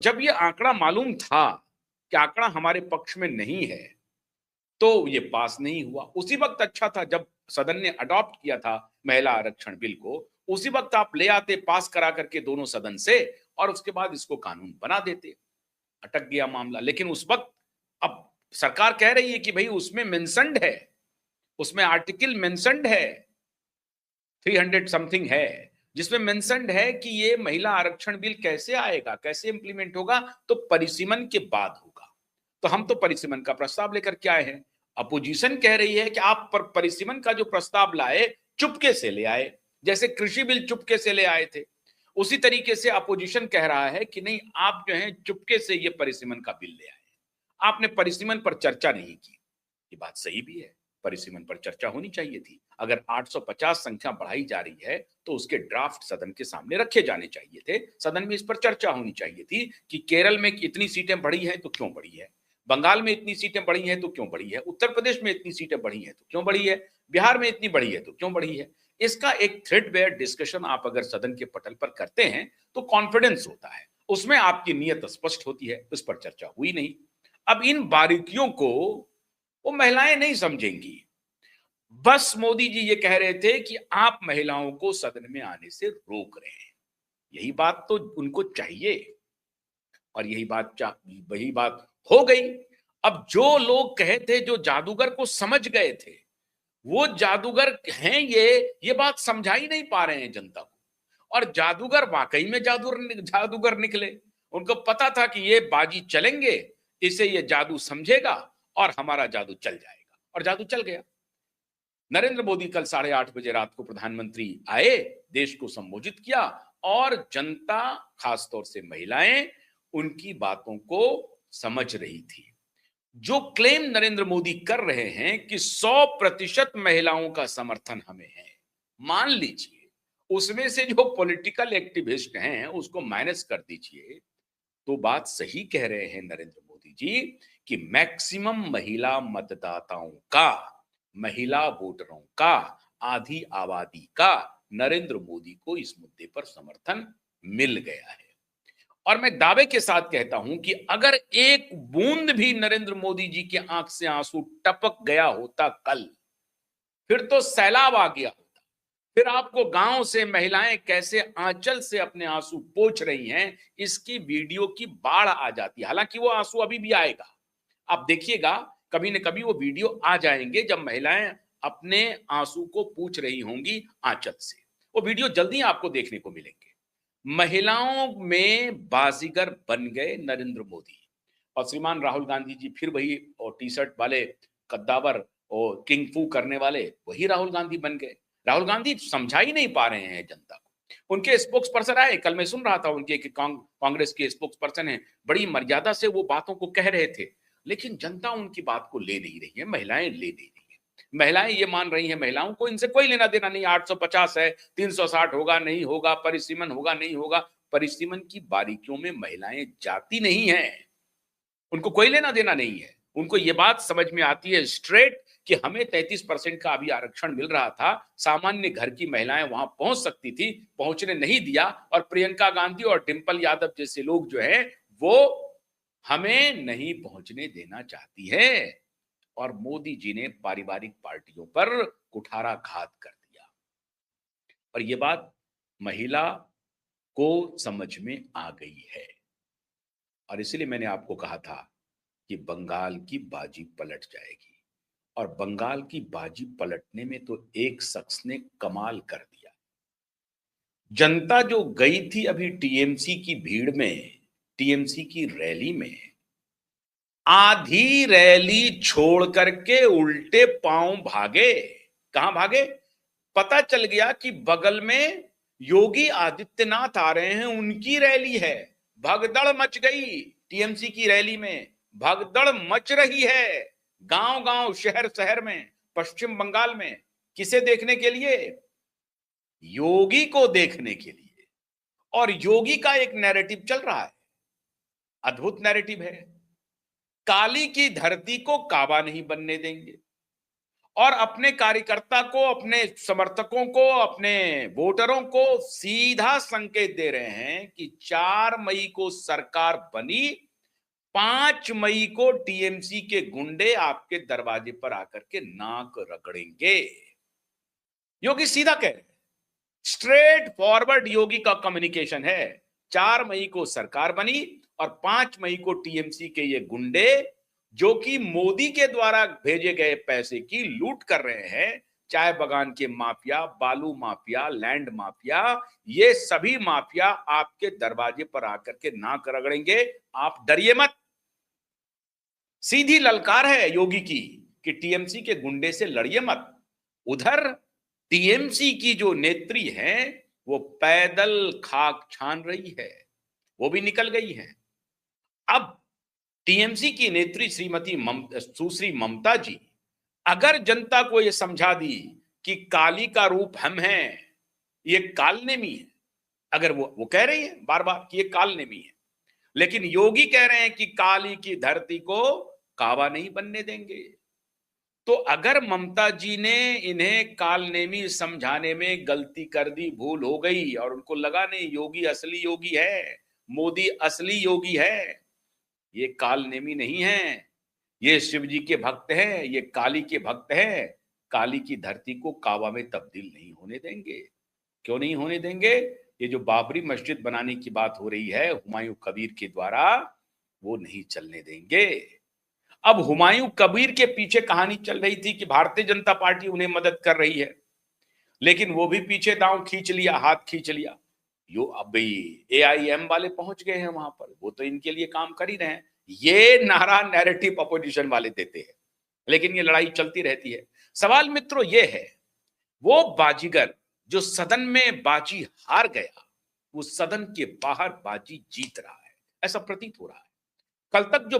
जब ये आंकड़ा मालूम था कि आंकड़ा हमारे पक्ष में नहीं है, तो ये पास नहीं हुआ। उसी वक्त अच्छा था जब सदन ने अडॉप्ट किया था महिला आरक्षण बिल को, उसी वक्त आप ले आते पास करा करके दोनों सदन से, और उसके बाद इसको कानून बना देते। अटक गया मामला। लेकिन उस वक्त, अब सरकार कह रही है कि भाई उसमें मेंशन्ड है, उसमें आर्टिकल मेंशन्ड है, 300 समथिंग है, जिसमें मेंशन्ड है कि ये महिला आरक्षण बिल कैसे आएगा, कैसे इंप्लीमेंट होगा, तो परिसीमन के बाद होगा। तो हम तो परिसीमन का प्रस्ताव लेकर के आए हैं। अपोजिशन कह रही है कि आप पर परिसीमन का जो प्रस्ताव लाए, चुपके से ले आए, जैसे कृषि बिल चुपके से ले आए थे। उसी तरीके से अपोजिशन कह रहा है कि नहीं, आप जो है चुपके से ये परिसीमन का बिल ले आए, आपने परिसीमन पर चर्चा नहीं की। ये बात सही भी है, परिसीमन पर चर्चा होनी चाहिए थी। अगर 850 संख्या बढ़ाई जा रही है, तो उसके ड्राफ्ट सदन के सामने रखे जाने चाहिए थे। सदन में इस पर चर्चा होनी चाहिए थी कि केरल में इतनी सीटें बढ़ी हैं तो क्यों बढ़ी है, बंगाल में इतनी सीटें बढ़ी हैं तो क्यों बढ़ी है, उत्तर प्रदेश में इतनी सीटें बढ़ी हैं तो क्यों बढ़ी है, बिहार में इतनी बढ़ी है तो क्यों बढ़ी है। इसका एक थ्रेडबेयर डिस्कशन आप अगर सदन के पटल पर करते हैं, तो कॉन्फिडेंस होता है, उसमें आपकी नीयत स्पष्ट होती है। उस पर चर्चा हुई नहीं। अब इन बारीकियों को वो महिलाएं नहीं समझेंगी। बस मोदी जी ये कह रहे थे कि आप महिलाओं को सदन में आने से रोक रहे हैं, यही बात तो उनको चाहिए, और वही बात हो गई। अब जो लोग कहे थे, जो जादूगर को समझ गए थे, वो जादूगर हैं, ये बात समझा ही नहीं पा रहे हैं जनता को। और जादूगर वाकई में जादूगर निकले। उनको पता था कि ये बाजी चलेंगे, इसे ये जादू समझेगा और हमारा जादू चल जाएगा, और जादू चल गया। नरेंद्र मोदी कल 8:30 बजे रात को प्रधानमंत्री आए, देश को संबोधित किया, और जनता, खासतौर से महिलाएं, उनकी बातों को समझ रही थी। जो क्लेम नरेंद्र मोदी कर रहे हैं कि 100% महिलाओं का समर्थन हमें है, मान लीजिए उसमें से जो पॉलिटिकल एक्टिविस्ट हैं उसको माइनस कर दीजिए, तो बात सही कह रहे हैं नरेंद्र मोदी जी कि मैक्सिमम महिला मतदाताओं का, महिला वोटरों का, आधी आबादी का नरेंद्र मोदी को इस मुद्दे पर समर्थन मिल गया है। और मैं दावे के साथ कहता हूं कि अगर एक बूंद भी नरेंद्र मोदी जी के आंख से आंसू टपक गया होता कल, फिर तो सैलाब आ गया होता। फिर आपको गांव से महिलाएं कैसे आंचल से अपने आंसू पोंछ रही हैं, इसकी वीडियो की बाढ़ आ जाती। हालांकि वो आंसू अभी भी आएगा, आप देखिएगा, कभी न कभी वो वीडियो आ जाएंगे जब महिलाएं अपने आंसू को पूछ रही होंगी आंचल से। वो वीडियो जल्दी आपको देखने को मिलेंगे। महिलाओं में बाजीगर बन गए नरेंद्र मोदी, और श्रीमान राहुल गांधी जी फिर वही, और टी शर्ट वाले कद्दावर और किंग फू करने वाले वही राहुल गांधी बन गए। राहुल गांधी समझा ही नहीं पा रहे हैं जनता को। उनके स्पोक्स पर्सन आए, कल मैं सुन रहा था उनके कि कांग्रेस के स्पोक्स पर्सन है, बड़ी मर्यादा से वो बातों को कह रहे थे, लेकिन जनता उनकी बात को ले नहीं रही है, महिलाएं ले नहीं रही है। महिलाएं ये मान रही हैं, महिलाओं को इनसे कोई लेना देना नहीं, 850 है, 360 होगा नहीं होगा, परिसीमन होगा नहीं होगा, परिसीमन की बारीकियों में महिलाएं जाती नहीं है, उनको कोई लेना देना नहीं है। उनको ये बात समझ में आती है स्ट्रेट कि हमें 33% का अभी आरक्षण मिल रहा था, सामान्य घर की महिलाएं वहां पहुंच सकती थी, पहुंचने नहीं दिया, और प्रियंका गांधी और डिंपल यादव जैसे लोग जो हैं वो हमें नहीं पहुंचने देना चाहती है। और मोदी जी ने पारिवारिक पार्टियों पर कुठाराघात कर दिया, और ये बात महिला को समझ में आ गई है। और इसलिए मैंने आपको कहा था कि बंगाल की बाजी पलट जाएगी, और बंगाल की बाजी पलटने में तो एक शख्स ने कमाल कर दिया। जनता जो गई थी अभी टीएमसी की भीड़ में, टीएमसी की रैली में, आधी रैली छोड़ करके उल्टे पांव भागे। कहां भागे? पता चल गया कि बगल में योगी आदित्यनाथ आ रहे हैं, उनकी रैली है। भगदड़ मच गई टीएमसी की रैली में, भगदड़ मच रही है गांव गांव, शहर शहर में, पश्चिम बंगाल में। किसे देखने के लिए? योगी को देखने के लिए। और योगी का एक नैरेटिव चल रहा है, अद्भुत नैरेटिव है, काली की धरती को काबा नहीं बनने देंगे। और अपने कार्यकर्ता को, अपने समर्थकों को, अपने वोटरों को सीधा संकेत दे रहे हैं कि 4 मई को सरकार बनी, 5 मई को टीएमसी के गुंडे आपके दरवाजे पर आकर के नाक रगड़ेंगे। योगी सीधा कह रहे हैं, स्ट्रेट फॉरवर्ड योगी का कम्युनिकेशन है। 4 मई को सरकार बनी और 5 मई को टीएमसी के ये गुंडे, जो कि मोदी के द्वारा भेजे गए पैसे की लूट कर रहे हैं, चाय बगान के माफिया, बालू माफिया, लैंड माफिया, ये सभी माफिया आपके दरवाजे पर आकर के नाक रगड़ेंगे। आप डरिए मत। सीधी ललकार है योगी की कि टीएमसी के गुंडे से लड़िए मत। उधर टीएमसी की जो नेत्री है वो पैदल खाक छान रही है, वो भी निकल गई है। अब टीएमसी की नेत्री श्रीमती सुश्री ममता जी अगर जनता को यह समझा दी कि काली का रूप हम हैं, ये कालनेमी है, अगर वो कह रही है बार बार कि ये कालनेमी है, लेकिन योगी कह रहे हैं कि काली की धरती को कावा नहीं बनने देंगे। तो अगर ममता जी ने इन्हें कालनेमी समझाने में गलती कर दी, भूल हो गई और उनको लगा नहीं योगी असली योगी है, मोदी असली योगी है, ये कालनेमी नहीं है, ये शिव जी के भक्त हैं, ये काली के भक्त हैं, काली की धरती को कावा में तब्दील नहीं होने देंगे। क्यों नहीं होने देंगे? ये जो बाबरी मस्जिद बनाने की बात हो रही है हुमायूं कबीर के द्वारा, वो नहीं चलने देंगे। अब हुमायूं कबीर के पीछे कहानी चल रही थी कि भारतीय जनता पार्टी उन्हें मदद कर रही है, लेकिन वो भी पीछे दांव खींच लिया, हाथ खींच लिया। यो अब भाई एआईएम वाले पहुंच गए हैं वहां पर, वो तो इनके लिए काम कर ही रहे हैं। ये नारा नैरेटिव अपोजिशन वाले देते हैं, लेकिन ये लड़ाई चलती रहती है। सवाल मित्रों ये है, वो बाजीगर जो सदन में बाजी हार गया, वो सदन के बाहर बाजी जीत रहा है, ऐसा प्रतीत हो रहा है। कल तक जो